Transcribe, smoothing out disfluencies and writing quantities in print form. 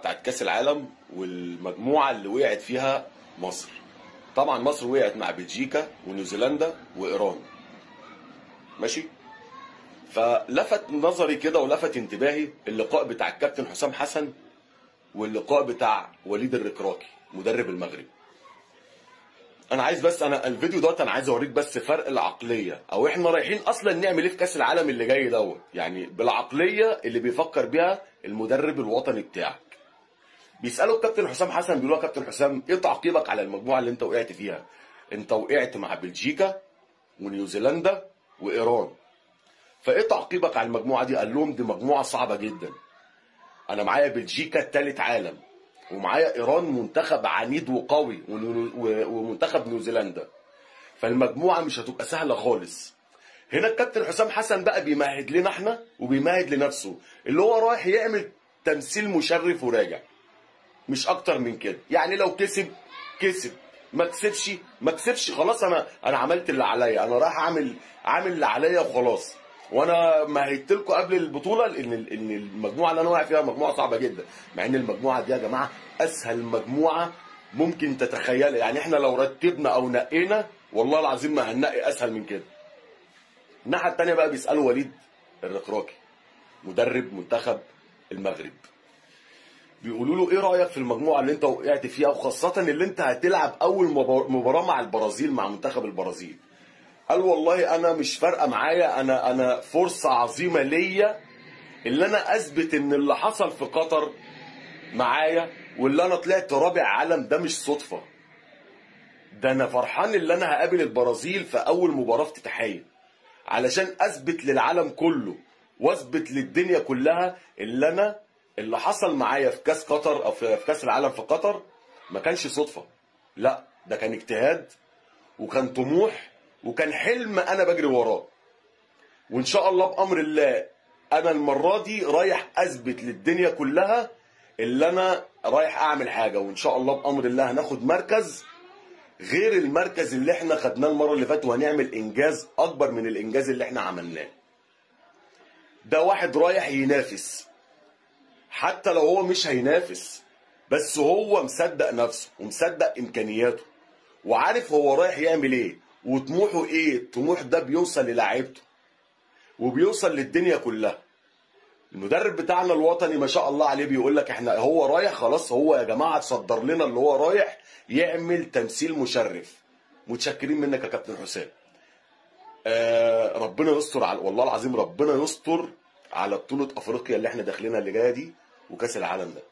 بتاعت كاس العالم والمجموعه اللي وقعت فيها مصر. طبعا مصر وقعت مع بلجيكا ونيوزيلندا وايران. ماشي. فلفت نظري كده ولفت انتباهي اللقاء بتاع الكابتن حسام حسن واللقاء بتاع وليد الركراكي مدرب المغرب. انا عايز بس الفيديو دوت انا عايز اوريك بس فرق العقليه، او احنا رايحين اصلا نعمل ايه في كاس العالم اللي جاي دوت، يعني بالعقليه اللي بيفكر بيها المدرب الوطني بتاعك. بيسالوا الكابتن حسام حسن، بيقولوا يا كابتن حسام ايه تعقيبك على المجموعه اللي انت وقعت فيها؟ انت وقعت مع بلجيكا ونيوزيلندا وايران، فايه تعقيبك على المجموعه دي؟ قال لهم دي مجموعه صعبه جدا، انا معايا بلجيكا ثالث عالم، ومعايا ايران منتخب عنيد وقوي، ومنتخب نيوزيلندا، فالمجموعه مش هتبقى سهله خالص. هنا الكابتن حسام حسن بقى بيمهد لنا احنا وبيمهد لنفسه، اللي هو رايح يعمل تمثيل مشرف وراجع، مش اكتر من كده. يعني لو كسب كسب، ما كسبش خلاص، انا عملت اللي عليا، انا رايح عامل اللي عليا وخلاص. وانا مهدت لكم قبل البطوله ان المجموعه اللي انا واقع فيها مجموعه صعبه جدا، مع ان المجموعه دي يا جماعه اسهل مجموعه ممكن تتخيلها. يعني احنا لو رتبنا او نقينا والله العظيم ما هننقي اسهل من كده. الناحيه الثانيه بقى بيسالوا وليد الركراكي مدرب منتخب المغرب، بيقولوا له ايه رايك في المجموعه اللي انت وقعت فيها، وخاصه اللي انت هتلعب اول مباراه مع البرازيل، مع منتخب البرازيل؟ قال والله انا مش فارقه معايا، انا فرصه عظيمه ليا اللي انا اثبت ان اللي حصل في قطر معايا، واللي انا طلعت رابع عالم ده مش صدفه، ده انا فرحان اللي انا هقابل البرازيل في اول مباراه افتتاحيه علشان اثبت للعالم كله واثبت للدنيا كلها اللي حصل معايا في كاس قطر او في كاس العالم في قطر ما كانش صدفه، لا ده كان اجتهاد وكان طموح وكان حلم انا بجري وراه. وان شاء الله بامر الله انا المره دي رايح اثبت للدنيا كلها اللي انا رايح اعمل حاجه، وان شاء الله بامر الله هناخد مركز غير المركز اللي احنا خدناه المره اللي فاتت، وهنعمل انجاز اكبر من الانجاز اللي احنا عملناه. ده واحد رايح ينافس، حتى لو هو مش هينافس بس هو مصدق نفسه ومصدق امكانياته وعارف هو رايح يعمل ايه وطموحه ايه. الطموح ده بيوصل للاعيبته وبيوصل للدنيا كلها. المدرب بتاعنا الوطني ما شاء الله عليه بيقول لك احنا هو رايح خلاص، هو يا جماعه تصدر لنا اللي هو رايح يعمل تمثيل مشرف. متشكرين منك يا كابتن حسام. ربنا يستر والله العظيم ربنا يستر على بطوله افريقيا اللي احنا داخلينها اللي جايه دي وكاس العالم ده.